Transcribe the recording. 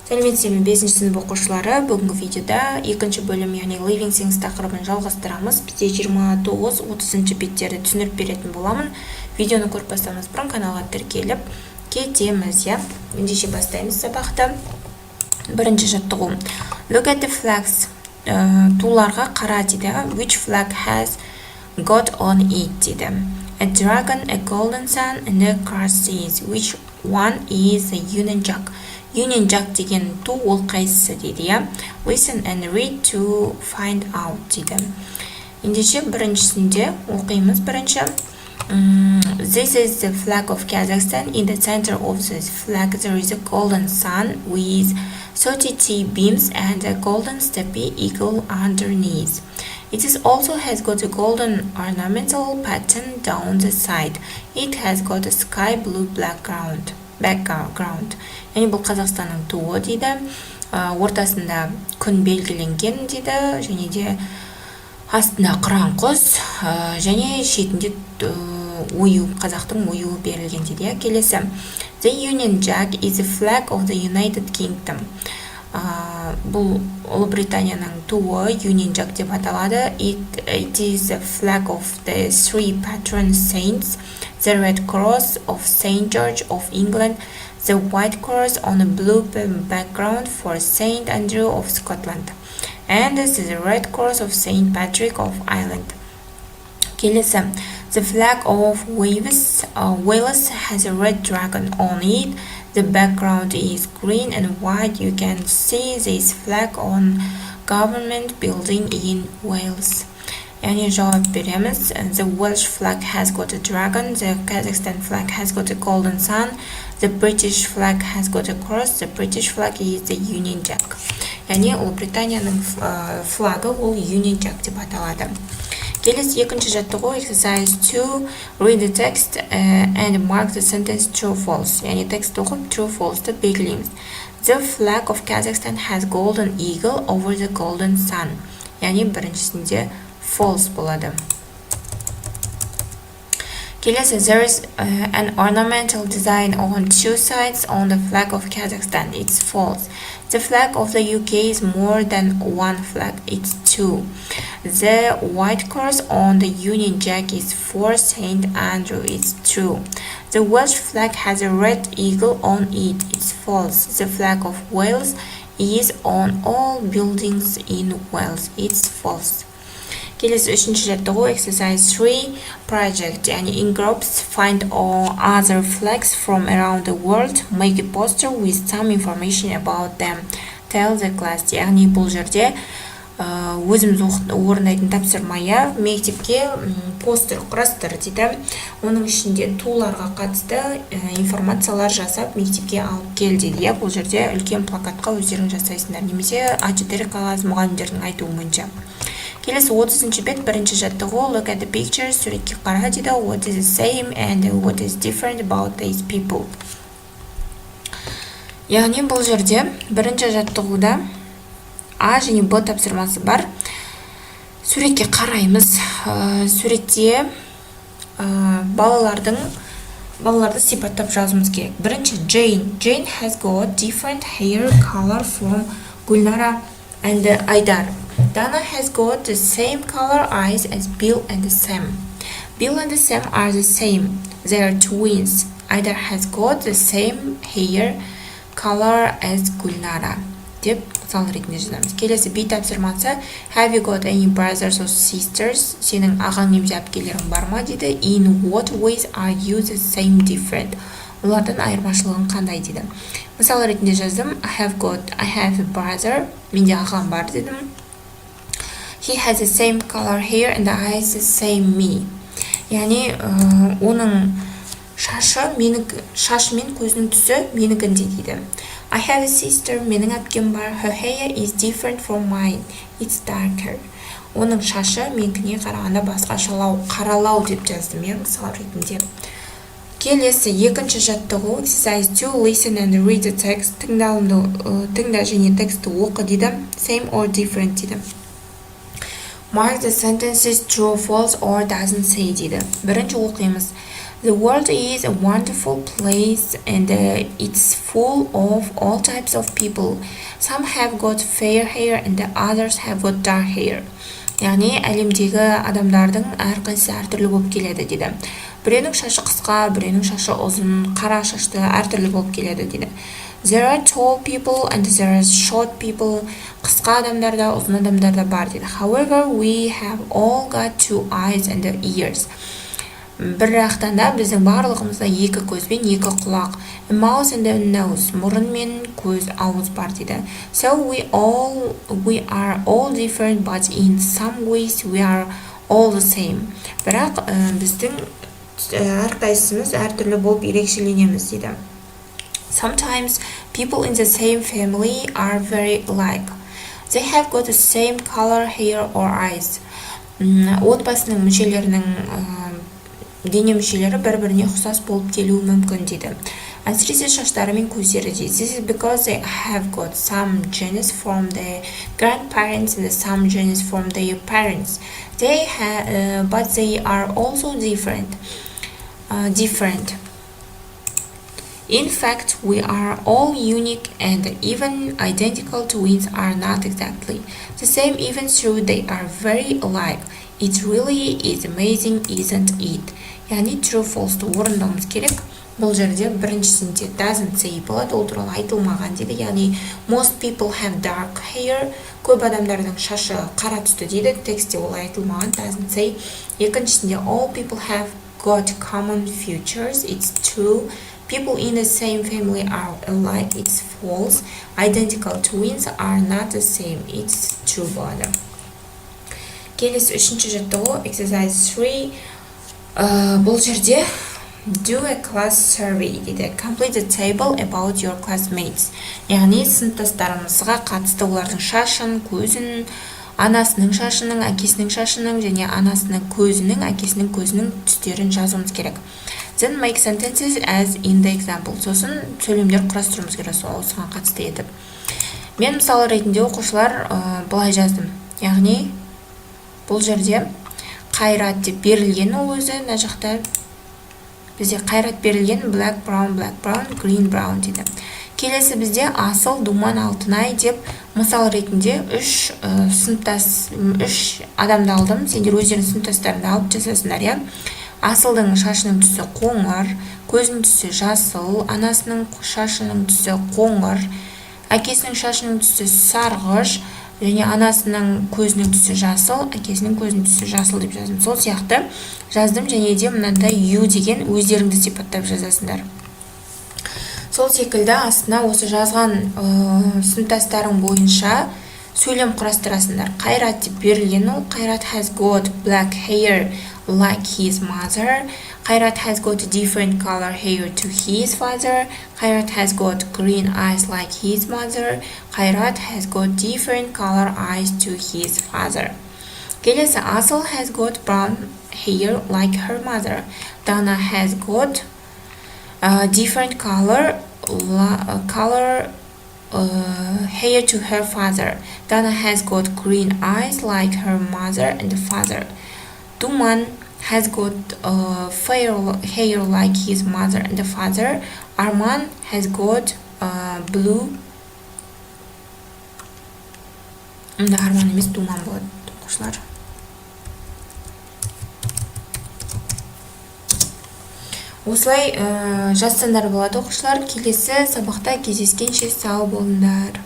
Сәлеметсіздер ме 5-ші сынып оқушылары, бүгінгі видеода екінші бөлім, яғни living things тақырыбын жалғастырамыз. Бізде 29-30 беттерді түсіндіріп беретін боламын. Видеоны көріп бастамас бұрын каналға тіркеліп кетеміз, я. Ендеше бастаймыз сабақты. Бірінші жаттығу. Look at the flags. Туларға қара дейді. Which flag has got on it дейді. A dragon, a golden sun, and a cross is. Which one is the Union Jack? Union Jack деген ту ол қайсысы дейді, я. Listen and read to find out дейді. Ендеше біріншісінде оқимыз бірінші. This is the flag of Kazakhstan. In the center of this flag there is a golden sun with 30 beams and a golden steppe eagle underneath. It is also has got a golden ornamental pattern down the side. It has got a sky blue background. Яғни бұл Қазақстанның туы дейді. Ортасында күн белгіленген дейді. Және де астында қыран құс және шетінде ою, қазақтың оюы берілген дейді. Келесі. The Union Jack is the flag of the United Kingdom. Бұл Ұлыбританияның туы Union Jack деп аталады. It is the flag of the three patron saints, the Red Cross of St. George of England, the White Cross on a blue background for St. Andrew of Scotland, and the Red Cross of St. Patrick of Ireland. Келесі. The flag of Wales has a red dragon on it. The background is green and white. You can see this flag on government building in Wales. Яғни жауап береміз. The Welsh flag has got a dragon. The Kazakhstan flag has got a golden sun. The British flag has got a cross. The British flag is the Union Jack. Яғни Ұлыбританияның флагы ол Union Jack деп аталады. Келесі екінші жаттығу. Exercise 2. Read the text and mark the sentence true false. Яғни текст оқып true false-ты белгілейміз. The flag of Kazakhstan has golden eagle over the golden sun. Яғни біріншісінде false болады. Келесі. There is an ornamental design on two sides on the flag of Kazakhstan. It's false. The flag of the UK is more than one flag. It's two. The white cross on the Union Jack is for St. Andrew. It's true. The Welsh flag has a red eagle on it. It's false. The flag of Wales is on all buildings in Wales. It's false. Келесі үшінші жаттығу. Exercise 3. Project. Yani in groups find all other flags from around the world. Make a poster with some information about them. Tell the class. Яғни бұл жерде өзіміз орындайтын тапсырмая мектепке постер құрастыр дейді. Оның ішінде туларға қатысты информациялар жасап мектепке алып кел дейді. Бұл жерде үлкен плакатқа өздерің жасайсыңдар. Немесе А4 қағаз мұғалімдердің айтуы бойынша. Келесі 30-ші бет бірінші жаттығу. Look at the pictures. Суретке қара дейді. What is the same and what is different about these people. Яғни бұл жерде бірінші жаттығуда А және Б тапсырмасы бар. Суретке қараймыз. Суретте балаларды сипаттап жазуымыз керек. Бірінші Jane. Jane has got different hair color from Gulnara and Aydar. Dana has got the same color eyes as Bill and Sam. Bill and Sam are the same. They are twins. Aydar has got the same hair color as Gulnara. Деп мысал ретінде жазамыз. Келесі B тапсырмасы. Have you got any brothers or sisters? Сенің ағаң немесе әпкелерің бар ма дейді. In what ways are you the same different? Олардан айырмашылығын қандай дейді. Мысал ретінде жаздым. I have a brother. Менде ағам бар дедім. He has the same color hair and eyes the same me. Яғни оның шашы мен көзінің түсі менікіндей дейді. I have a sister. Менің әпкем бар. Her hair is different from mine. It's darker. Оның шашы менікіне қарағанда басқашалау, қаралау деп жаздым, мысал ретінде. Келесі екінші жаттығу. Exercise 2. Listen and read the text. Тыңда және тексті оқы дейді. Same or different дейді. Mark the sentences true, false or doesn't say дейді. Бірінші оқимыз. The world is a wonderful place and it's full of all types of people. Some have got fair hair and the others have got dark hair. Яғни әлемдегі адамдардың әрқайсысы әртүрлі болып келеді дейді. Біреудің шашы қысқа, біреудің шашы ұзын, қара шашты әртүрлі болып келеді дейді. There are tall people and there are short people. Қысқа адамдар да, ұзын адамдар да бар дейді. However, we have all got two eyes and ears. Бірақтан да біздің барлығымызда екі көз бен екі құлақ. A mouth and a nose. Мұрын мен көз, ауыз бар дейді. So we are all different, but in some ways we are all the same. Бірақ біздің әрқайсымыз әртүрлі болып ерекшеленеміз дейді. Sometimes people in the same family are very alike. They have got the same color, hair or eyes. Отбасының мүшелерінің дене мүшелері бір-біріне ұқсас болып келуі мүмкін дейді. Әсіресе шаштары мен көздері дейді. This is because they have got some genes from their grandparents and some genes from their parents. But they are also different. In fact, we are all unique and even identical twins are not exactly the same even though they are very alike. It really is amazing, isn't it? Яғни true false'ты орындауымыз керек. Бұл жерде біріншісінде doesn't say болады, ол туралы айтылмаған дейді. Яғни most people have dark hair. Көп адамдардың шашы қара түсті дейді. Текстте ол айтылмаған, doesn't say. Екіншісінде all people have got common features. It's true. People in the same family are alike. It's false. Identical twins are not the same. It's true болады. Келесі үшінші жаттығу exercise 3. Бұл жерде do a class survey дейді. Complete the table about your classmates. Яғни сыныптастарымызға қатысты олардың шашын, көзін, анасының шашының, әкесінің шашының және анасының көзінің, әкесінің көзінің түстерін жазуымыз керек. Then make sentences as in the example. Сосын сөйлемдер құрастыруымыз керек осыған қатысты етіп. Мен мысалы ретінде оқушылар былай жаздым. Яғни бұл жерде қайрат деп берілген ол өзі, мына жақта бізде қайрат берілген black, brown, green, brown дейді. Келесі бізде асыл, думан, алтынай деп мысал ретінде үш адамды алдым. Сендер өздерінің сыныптастарыңды алып жасасыңдар, иә. Асылдың шашының түсі қоңыр, көзінің түсі жасыл, анасының шашының түсі қоңыр, әкесінің шашының түсі сарғыш, және анасының көзінің түсі жасыл, әкесінің көзінің түсі жасыл деп жаздым. Сол сияқты жаздым және де мынандай you деген өздеріңді сипаттап жазасыңдар. Сол секілді астына осы жазған сыныптастарың бойынша сөйлем құрастырасыңдар. Қайрат деп берілген ол. Қайрат has got black hair like his mother. Қайрат has got different color hair to his father. Қайрат has got green eyes like his mother. Қайрат has got different color eyes to his father. Келесі асыл has got brown hair like her mother. Dana has got different color hair to her father. Dana has got green eyes like her mother and father. Duman has got fair hair like his mother and father. Arman has got blue. Арман емес, Думан болады, оқушылар. Осылай жазсаңдар болады оқушылар. Келесі сабақта кездескенше сау болыңдар.